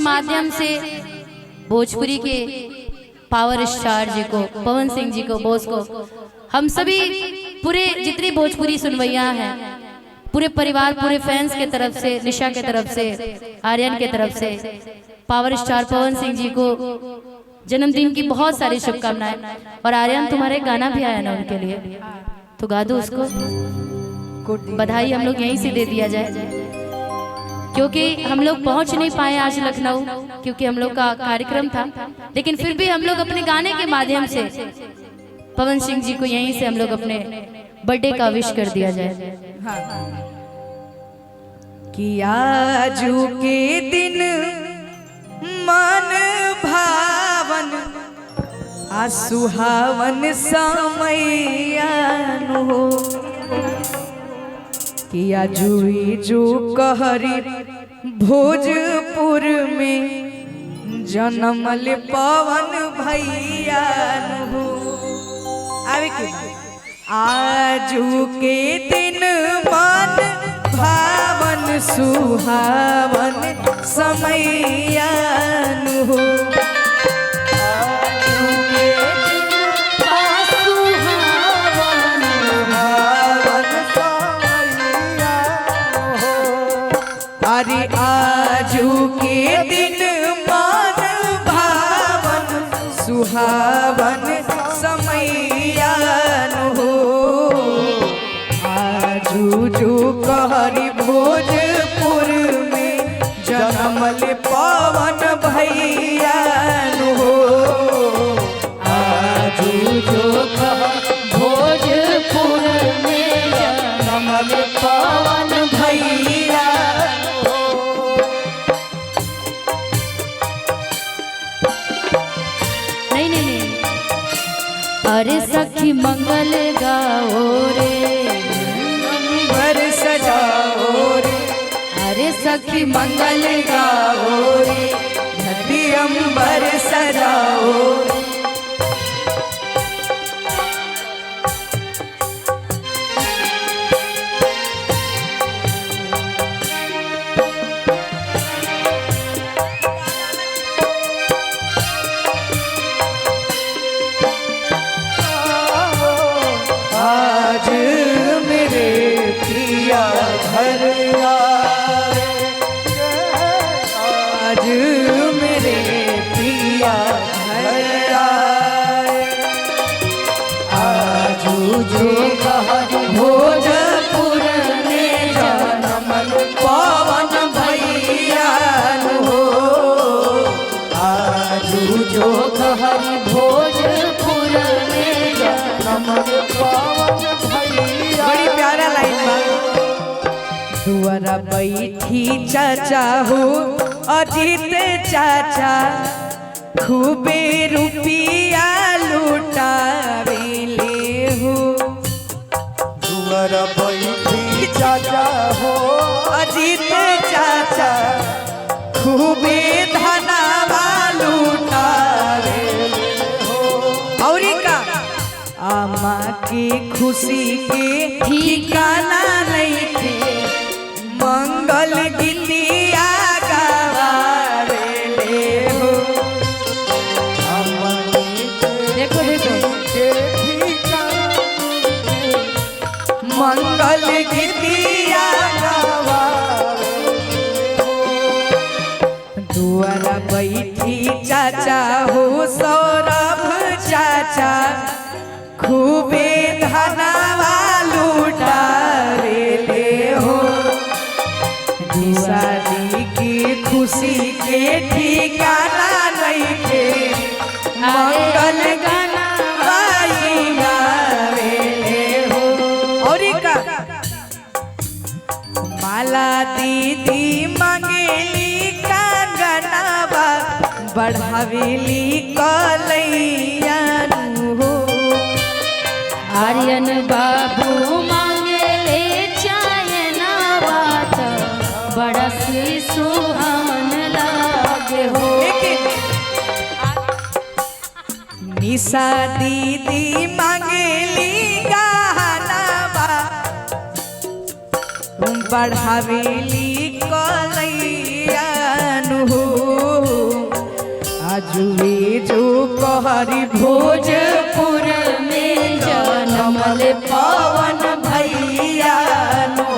माध्यम से भोजपुरी के पावर स्टार जी को, पवन सिंह जी को, बॉस को, हम सभी पूरे जितनी भोजपुरी सुनवैया हैं, पूरे परिवार, पूरे फैंस के तरफ से, निशा के तरफ से, आर्यन के तरफ से पावर स्टार पवन सिंह जी को जन्मदिन की बहुत सारी शुभकामनाएं। और आर्यन तुम्हारे गाना भी आया ना उनके लिए, तो गा दो उसको। बधाई हम लोग यहीं से दे दिया जाए, क्योंकि हम लोग पहुंच नहीं पाए आज लखनऊ, क्योंकि हम लोग का कार्यक्रम था, लेकिन फिर भी हम लोग अपने गाने के माध्यम से पवन सिंह जी को यहीं से हम लोग अपने बर्थडे का विश कर दिया जाए। कि आजू के दिन मन भावन आ सुहावन समैयानु हो, कि आजू जो कहरी भोजपुर में जन्मल पवन भैया हो। आवे के आजू के दिन मन भावन सुहावन समैयानु हो, अरे आजू के दिन मन भावन सुहावन समैयानु हो। आजू जो कहरी भोजपुर में जन्मल पवन भैयानु हो। आजू जो कहरी भोजपुर में जन्मल पवन भैया। अरे सखी मंगल गाओ रे, अंबर सजाओ रे, अरे सखी मंगल गाओ रे, नदी अंबर सजाओ रे। आज मेरे पिया घर आए, आज मेरे पिया घर आए। आजू जो कहरी भोजपुर में जन्मल पवन भैया हो। आजू जो कहरी भोजपुर में जन्मल पवन भैया। बड़ी प्यारा लाइन बा। दुआरा बैठी चाचा हो अजीत चाचा, खूबे रुपिया लुटावेले हो। दुआरा बैठी चाचा हो अजीत चाचा, खूबे धनवा लुटावेले हो। और का आमा की खुशी के ठिकाना नहीं थे, मंगल गीतिया गावेले हो। देखो देखो मंगल गीतिया गावेले हो। दुआरा बैठी चाचा हो सौरभ चाचा, खूबे धनवा लुटावेले हो। शादी की खुशी के ठिकाना नहीं थे, मंगल गाना गावेले हो। और का माला दीदी मंगेली कंगनवा, बढ़ावेली कलैया हो। आर्यन बाबू मांगे ले चायना बात, बड़ा सी सुहावन लागे हो। निशा दीदी मंगेली गहनावा, बढ़ावेली कलैया हो। जुए जो कहरी भोजपुर में जनमल पवन भैया नो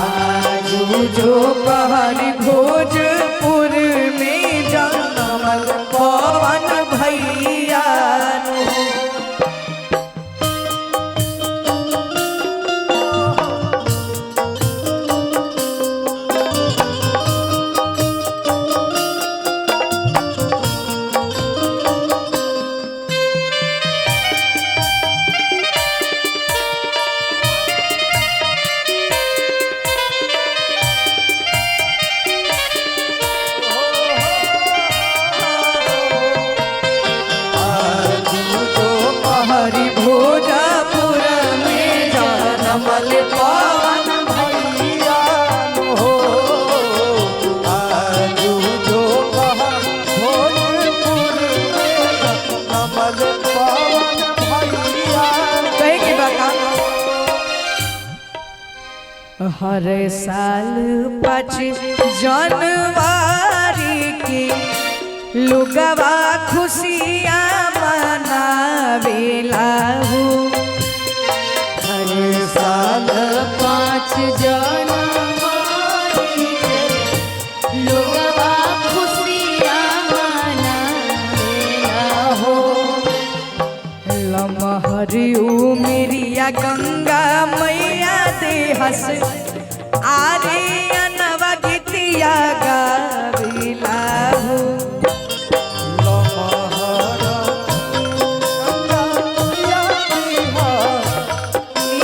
आजू जो कहरी भोजपुर में जनमल पवन भैया नो। हरि भोजपुर में जनमल पवन भैया हो आजू जो भोजपुर में कमल पवन भैया। कहे के बता हर साल 5 जनवरी की लुगवा खुशियाँ मनावेला हो। हर साल 5 जनवरी के लोगवा खुशियाँ मनावेला हो। लमहरियो मेरिया गंगा मैया दे हस आरे अनवा गीतिया गावेला हो।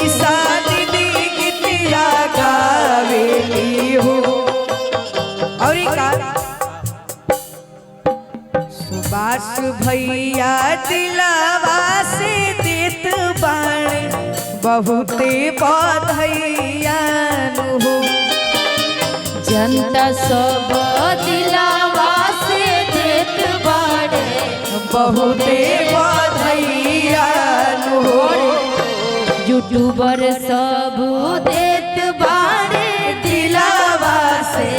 ईसा दीदी गीतिया गावेली हो। और ई का सुभाष भैया दिलावा से देत बाणे बहुते बधैया हो। जनता सब दिलावा से देत बाड़े बहुते बधैया हो। यूट्यूबर सब देत बाड़े दिलावा से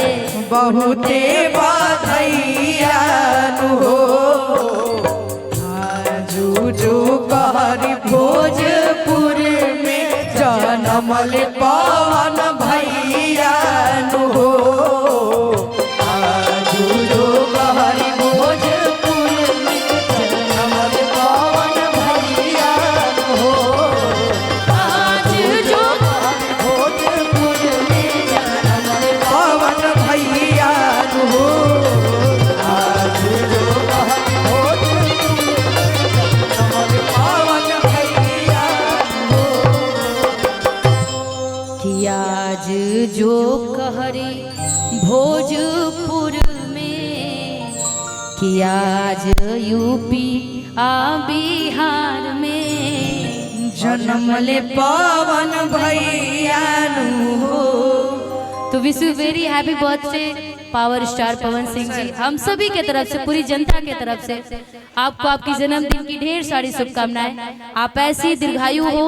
बहुते बधैया हो। आजू जो कहरी भोजपुर में जनमल पवन भैया हो। आजू जो कहरी भोजपुर में जनमल पवन भैया हो। आज जो भोजपुर में जनमल पवन भैया हो। आजू जो पवन भैया हो। कि आज जो कहरी भोजपुर में कि आज यूपी आ बिहार में जनमले पवन भैया हो। तो wish you very happy birthday power star Pawan Singh ji. हम सभी के तरफ से, पूरी जनता के तरफ से आपको आपकी जन्मदिन की ढेर सारी शुभकामनाएं। आप ऐसी दीर्घायु हो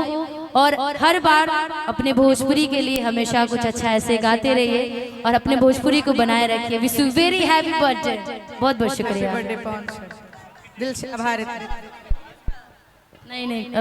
और हर बार अपने भोजपुरी के लिए हमेशा कुछ अच्छा ऐसे गाते रहिए और अपने भोजपुरी को बनाए रखिए। Wish you very happy birthday. बहुत बहुत शुक्रिया। बर्थडे पवन सर, दिल से आभार। नहीं